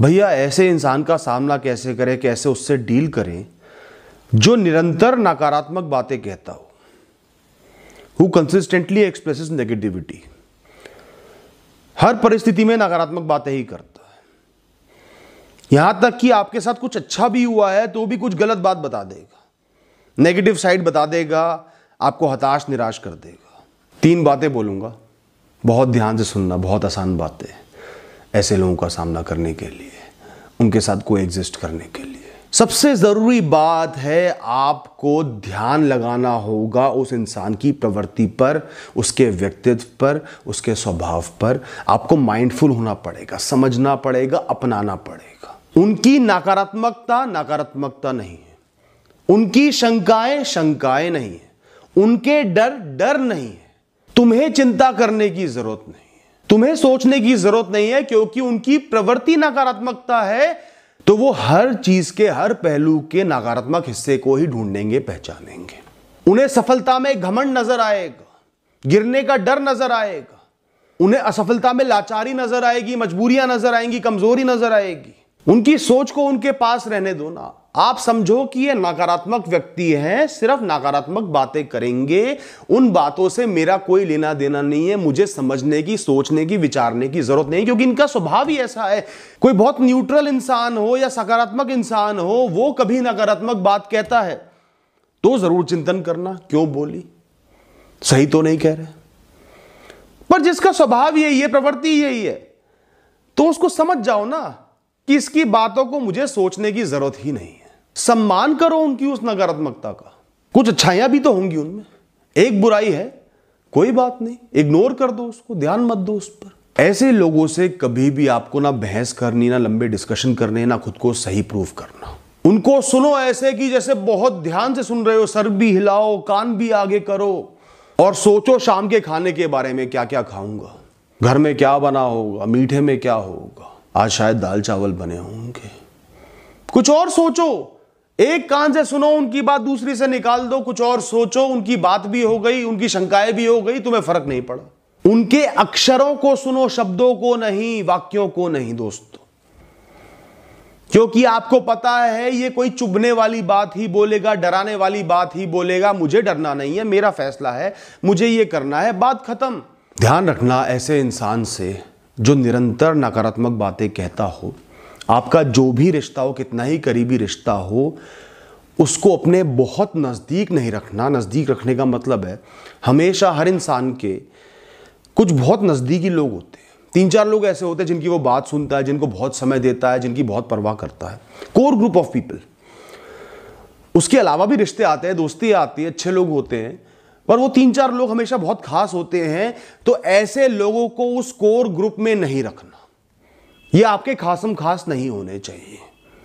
भैया ऐसे इंसान का सामना कैसे करें, कैसे उससे डील करें जो निरंतर नकारात्मक बातें कहता हो, हु कंसिस्टेंटली एक्सप्रेसेस नेगेटिविटी, हर परिस्थिति में नकारात्मक बातें ही करता है। यहां तक कि आपके साथ कुछ अच्छा भी हुआ है तो भी कुछ गलत बात बता देगा, नेगेटिव साइड बता देगा, आपको हताश निराश कर देगा। 3 बातें बोलूंगा, बहुत ध्यान से सुनना, बहुत आसान बातें ऐसे लोगों का सामना करने के लिए, उनके साथ कोएग्जिस्ट करने के लिए। सबसे जरूरी बात है आपको ध्यान लगाना होगा उस इंसान की प्रवृत्ति पर, उसके व्यक्तित्व पर, उसके स्वभाव पर। आपको माइंडफुल होना पड़ेगा, समझना पड़ेगा, अपनाना पड़ेगा। उनकी नकारात्मकता नकारात्मकता नहीं है, उनकी शंकाएं शंकाएं नहीं है, उनके डर डर नहीं है। तुम्हें चिंता करने की जरूरत नहीं है, तुम्हें सोचने की जरूरत नहीं है, क्योंकि उनकी प्रवृत्ति नकारात्मकता है तो वो हर चीज के हर पहलू के नकारात्मक हिस्से को ही ढूंढेंगे, पहचानेंगे। उन्हें सफलता में घमंड नजर आएगा, गिरने का डर नजर आएगा, उन्हें असफलता में लाचारी नजर आएगी, मजबूरियां नजर आएंगी, कमजोरी नजर आएगी। उनकी सोच को उनके पास रहने दो ना। आप समझो कि ये नकारात्मक व्यक्ति हैं, सिर्फ नकारात्मक बातें करेंगे, उन बातों से मेरा कोई लेना देना नहीं है, मुझे समझने की, सोचने की, विचारने की जरूरत नहीं, क्योंकि इनका स्वभाव ही ऐसा है। कोई बहुत न्यूट्रल इंसान हो या सकारात्मक इंसान हो, वो कभी नकारात्मक बात कहता है तो जरूर चिंतन करना, क्यों बोली, सही तो नहीं कह रहे। पर जिसका स्वभाव यही है, प्रवृत्ति यही है, तो उसको समझ जाओ ना कि इसकी बातों को मुझे सोचने की जरूरत ही नहीं है। सम्मान करो उनकी उस नकारात्मकता का। कुछ अच्छाइयां भी तो होंगी उनमें, एक बुराई है, कोई बात नहीं, इग्नोर कर दो उसको, ध्यान मत दो उस पर। ऐसे लोगों से कभी भी आपको ना बहस करनी, ना लंबे डिस्कशन करने, ना खुद को सही प्रूव करना। उनको सुनो ऐसे कि जैसे बहुत ध्यान से सुन रहे हो, सर भी हिलाओ, कान भी आगे करो और सोचो शाम के खाने के बारे में, क्या क्या खाऊंगा, घर में क्या बना होगा, मीठे में क्या होगा, आज शायद दाल चावल बने होंगे। कुछ और सोचो, एक कान से सुनो उनकी बात, दूसरी से निकाल दो, कुछ और सोचो। उनकी बात भी हो गई, उनकी शंकाएं भी हो गई, तुम्हें फर्क नहीं पड़ा। उनके अक्षरों को सुनो, शब्दों को नहीं, वाक्यों को नहीं दोस्तों, क्योंकि आपको पता है ये कोई चुभने वाली बात ही बोलेगा, डराने वाली बात ही बोलेगा। मुझे डरना नहीं है, मेरा फैसला है, मुझे ये करना है, बात खत्म। ध्यान रखना ऐसे इंसान से जो निरंतर नकारात्मक बातें कहता हो। आपका जो भी रिश्ता हो, कितना ही करीबी रिश्ता हो, उसको अपने बहुत नज़दीक नहीं रखना। नज़दीक रखने का मतलब है हमेशा हर इंसान के कुछ बहुत नज़दीकी लोग होते हैं, 3-4 लोग ऐसे होते हैं जिनकी वो बात सुनता है, जिनको बहुत समय देता है, जिनकी बहुत परवाह करता है, कोर ग्रुप ऑफ पीपल। उसके अलावा भी रिश्ते आते हैं, दोस्ती आती है, अच्छे लोग होते हैं, पर वो 3-4 लोग हमेशा बहुत खास होते हैं। तो ऐसे लोगों को उस कोर ग्रुप में नहीं रखना। ये आपके खासम खास नहीं होने चाहिए,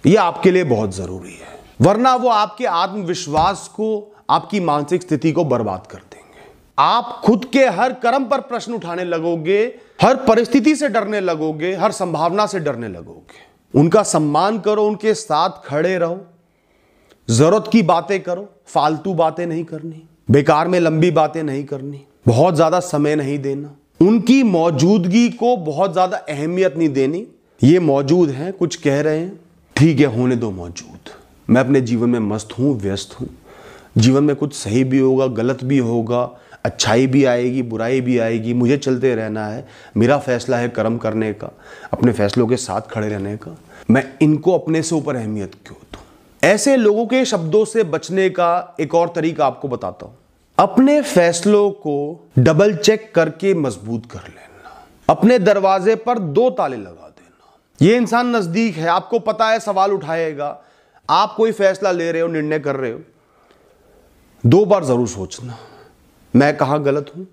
ये आपके लिए बहुत जरूरी है, वरना वो आपके आत्मविश्वास को, आपकी मानसिक स्थिति को बर्बाद कर देंगे। आप खुद के हर कर्म पर प्रश्न उठाने लगोगे, हर परिस्थिति से डरने लगोगे, हर संभावना से डरने लगोगे। उनका सम्मान करो, उनके साथ खड़े रहो, जरूरत की बातें करो, फालतू बातें नहीं करनी, बेकार में लंबी बातें नहीं करनी, बहुत ज्यादा समय नहीं देना, उनकी मौजूदगी को बहुत ज्यादा अहमियत नहीं देनी। ये मौजूद हैं, कुछ कह रहे हैं, ठीक है, होने दो मौजूद। मैं अपने जीवन में मस्त हूं, व्यस्त हूं। जीवन में कुछ सही भी होगा, गलत भी होगा, अच्छाई भी आएगी, बुराई भी आएगी, मुझे चलते रहना है। मेरा फैसला है कर्म करने का, अपने फैसलों के साथ खड़े रहने का। मैं इनको अपने से ऊपर अहमियत क्यों दूं? ऐसे लोगों के शब्दों से बचने का एक और तरीका आपको बताता हूं। अपने फैसलों को डबल चेक करके मजबूत कर लेना। अपने दरवाजे पर 2 ताले लगा देना। ये इंसान नजदीक है, आपको पता है सवाल उठाएगा, आप कोई फैसला ले रहे हो, निर्णय कर रहे हो, 2 बार जरूर सोचना, मैं कहां गलत हूं,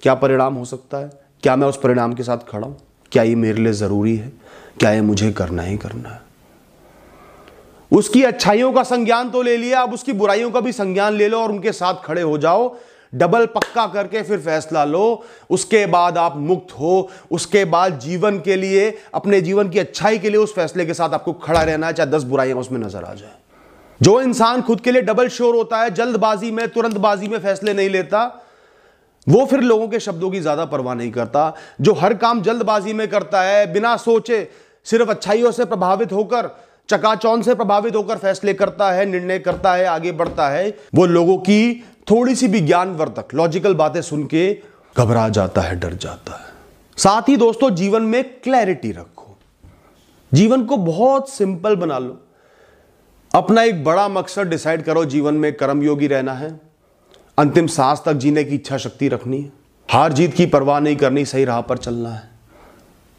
क्या परिणाम हो सकता है, क्या मैं उस परिणाम के साथ खड़ा हूं, क्या ये मेरे लिए जरूरी है, क्या ये मुझे करना ही करना है। उसकी अच्छाइयों का संज्ञान तो ले लिया, अब उसकी बुराइयों का भी संज्ञान ले लो और उनके साथ खड़े हो जाओ। डबल पक्का करके फिर फैसला लो, उसके बाद आप मुक्त हो। उसके बाद जीवन के लिए, अपने जीवन की अच्छाई के लिए उस फैसले के साथ आपको खड़ा रहना है, चाहे 10 बुराइयां उसमें नजर आ जाए। जो इंसान खुद के लिए डबल श्योर होता है, जल्दबाजी में, तुरंतबाजी में फैसले नहीं लेता, वो फिर लोगों के शब्दों की ज्यादा परवाह नहीं करता। जो हर काम जल्दबाजी में करता है, बिना सोचे सिर्फ अच्छाइयों से प्रभावित होकर, चकाचौंध से प्रभावित होकर फैसले करता है, निर्णय करता है, आगे बढ़ता है, वो लोगों की थोड़ी सी भी ज्ञानवर्धक लॉजिकल बातें सुन के घबरा जाता है, डर जाता है। साथ ही दोस्तों, जीवन में क्लैरिटी रखो, जीवन को बहुत सिंपल बना लो। अपना एक बड़ा मकसद डिसाइड करो, जीवन में कर्मयोगी रहना है, अंतिम सांस तक जीने की इच्छा शक्ति रखनी है, हार जीत की परवाह नहीं करनी, सही राह पर चलना है,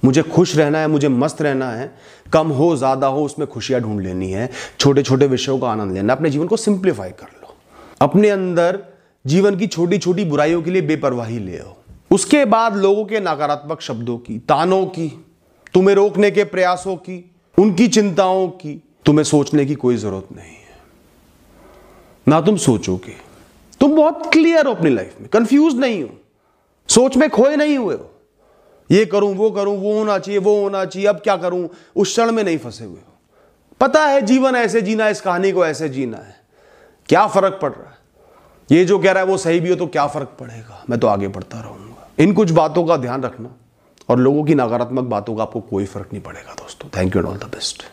मुझे खुश रहना है, मुझे मस्त रहना है, कम हो ज्यादा हो उसमें खुशियां ढूंढ लेनी है, छोटे छोटे विषयों का आनंद लेना, अपने जीवन को सिंप्लीफाई कर लो, अपने अंदर जीवन की छोटी छोटी बुराइयों के लिए बेपरवाही ले आओ। उसके बाद लोगों के नकारात्मक शब्दों की, तानों की, तुम्हें रोकने के प्रयासों की, उनकी चिंताओं की तुम्हें सोचने की कोई जरूरत नहीं है। ना तुम सोचोगे, तुम बहुत क्लियर हो अपनी लाइफ में, कंफ्यूज नहीं हो, सोच में खोए नहीं हुए हो, ये करूं, वो होना चाहिए, वो होना चाहिए, अब क्या करूं, उस क्षण में नहीं फंसे हुए हो। पता है जीवन ऐसे जीना है, इस कहानी को ऐसे जीना है, क्या फर्क पड़ रहा है, ये जो कह रहा है वो सही भी हो तो क्या फर्क पड़ेगा, मैं तो आगे बढ़ता रहूंगा। इन कुछ बातों का ध्यान रखना और लोगों की नकारात्मक बातों का आपको कोई फर्क नहीं पड़ेगा दोस्तों। Thank you and all the best.